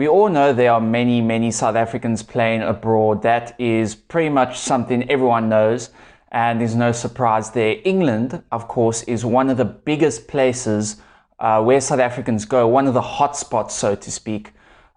We all know there are many South Africans playing abroad. That is pretty much something everyone knows, and there's no surprise there. England, of course, is one of the biggest places where South Africans go, one of the hotspots, so to speak,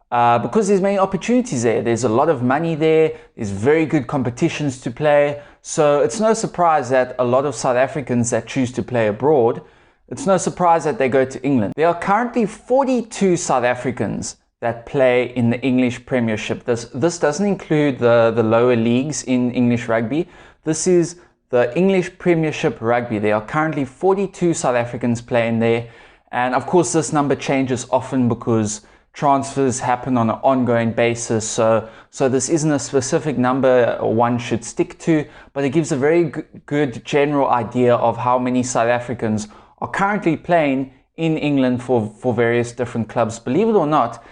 because there's many opportunities there. There's a lot of money there. There's very good competitions to play. So it's no surprise that a lot of South Africans that choose to play abroad, it's no surprise that they go to England. There are currently 42 South Africans that play in the English Premiership. This doesn't include the lower leagues in English rugby. This is the English Premiership rugby. There are currently 42 South Africans playing there. And of course, this number changes often because transfers happen on an ongoing basis. So this isn't a specific number one should stick to, but it gives a very good general idea of how many South Africans are currently playing in England for various different clubs. Believe it or not,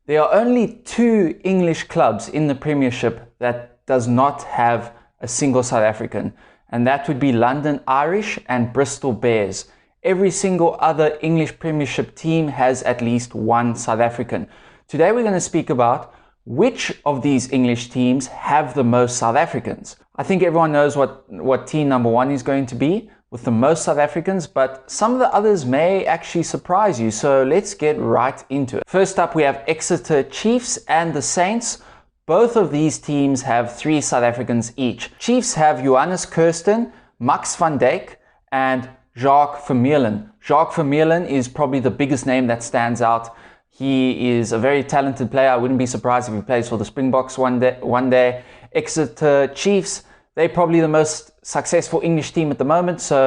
there are only 2 English clubs in the Premiership that does not have a single South African, and that would be London Irish and Bristol Bears. Every single other English Premiership team has at least one South African. Today we're going to speak about which of these English teams have the most South Africans. I think everyone knows what team number 1 is going to be with the most South Africans, but some of the others may actually surprise you. So let's get right into it. First up, we have Exeter Chiefs and the Saints. Both of these teams have 3 South Africans each. Chiefs have Johannes Kirsten, Max van Dijk, and Jacques Vermeulen. Jacques Vermeulen is probably the biggest name that stands out. He is a very talented player. I wouldn't be surprised if he plays for the Springboks one day. Exeter Chiefs, they're probably the most successful English team at the moment. So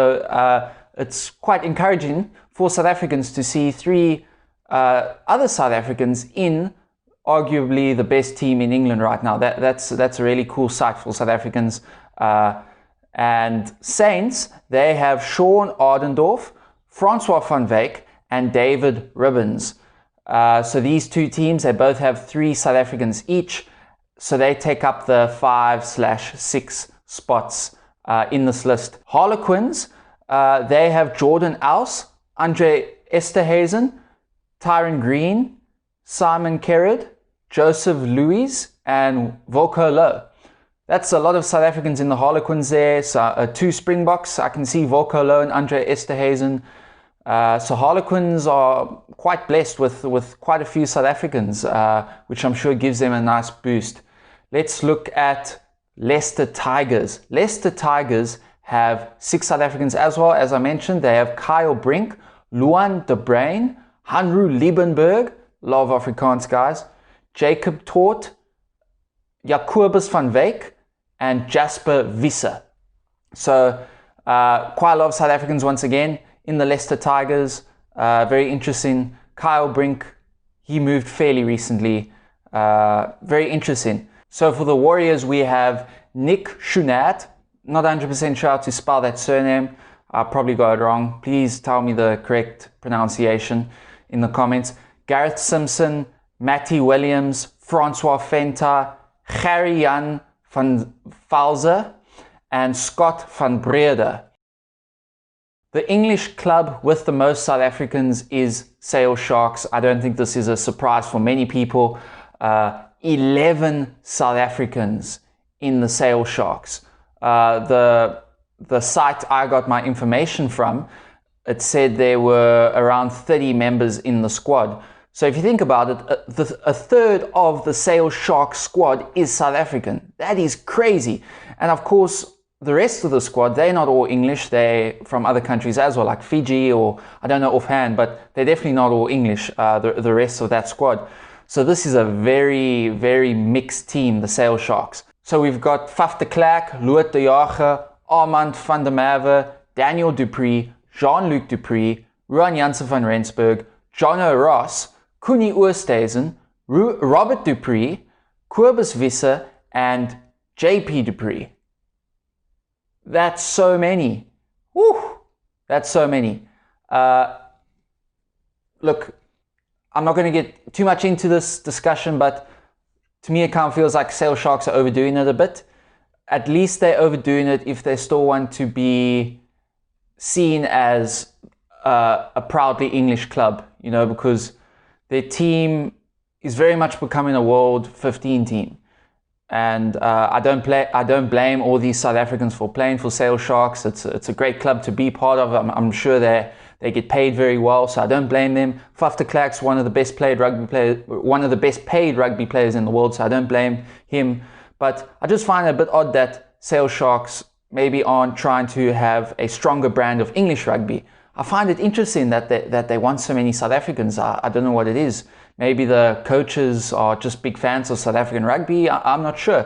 it's quite encouraging for South Africans to see 3 other South Africans in arguably the best team in England right now. That's a really cool sight for South Africans. And Saints, they have Sean Ardendorf, Francois van Wyk, and David Ribbons. So these 2 teams, they both have 3 South Africans each. So they take up the 5/6 spots in this list. Harlequins, they have Jordan Ous, Andre Esterhuizen, Tyron Green, Simon Kerrod, Joseph Louis, and Volko Low. That's a lot of South Africans in the Harlequins there. So 2 Springboks, I can see Volko Low and Andre Esterhuizen. So Harlequins are quite blessed with quite a few South Africans, which I'm sure gives them a nice boost. Let's look at Leicester Tigers. Leicester Tigers have 6 South Africans as well. As I mentioned, they have Kyle Brink, Luan de Bruin, Hanru Liebenberg, love Afrikaans guys, Jacob Toort, Jacobus van Wyk, and Jasper Visser. So quite a lot of South Africans once again in the Leicester Tigers. Very interesting. Kyle Brink, he moved fairly recently. Very interesting. So for the Warriors, we have Nick Schunat. Not 100% sure how to spell that surname. I probably got it wrong. Please tell me the correct pronunciation in the comments. Gareth Simpson, Matty Williams, Francois Venter, Gary Jan van Valze, and Scott van Breda. The English club with the most South Africans is Sale Sharks. I don't think this is a surprise for many people. 11 South Africans in the Sale Sharks. The site I got my information from, it said there were around 30 members in the squad. So if you think about it, a third of the Sale Sharks squad is South African. That is crazy. And of course, the rest of the squad, they're not all English. They're from other countries as well, like Fiji, or I don't know offhand, but they're definitely not all English, the rest of that squad. So this is a very mixed team, the Sale Sharks. So we've got Faf de Klerk, Loet de Jager, Armand van der Merwe, Daniel Dupree, Jean-Luc Dupree, Ruan Janssen van Rensburg, Jono Ross, Koenie Oosthuizen, Robert Dupree, Kobus Visser, and JP Dupree. That's so many. Woo! That's so many. Look, I'm not going to get too much into this discussion, but to me it kind of feels like Sale Sharks are overdoing it a bit. At least they're overdoing it if they still want to be seen as a proudly English club, you know, because their team is very much becoming a World 15 team. And I don't blame all these South Africans for playing for Sale Sharks. It's a great club to be part of. I'm sure they get paid very well, so I don't blame them. Faf de Klerk's one of the best paid rugby players in the world, so I don't blame him. But I just find it a bit odd that Sale Sharks maybe aren't trying to have a stronger brand of English rugby. I find it interesting that they want so many South Africans. I don't know what it is. Maybe the coaches are just big fans of South African rugby. I'm not sure.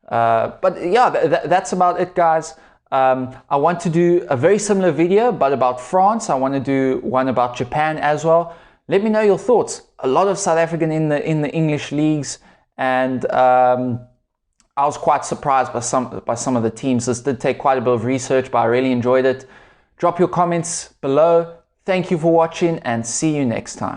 But yeah, that's about it, guys. I want to do a very similar video, but about France. I want to do one about Japan as well. Let me know your thoughts. A lot of South African in the English leagues, and I was quite surprised by some of the teams. This did take quite a bit of research, but I really enjoyed it. Drop your comments below. Thank you for watching, and see you next time.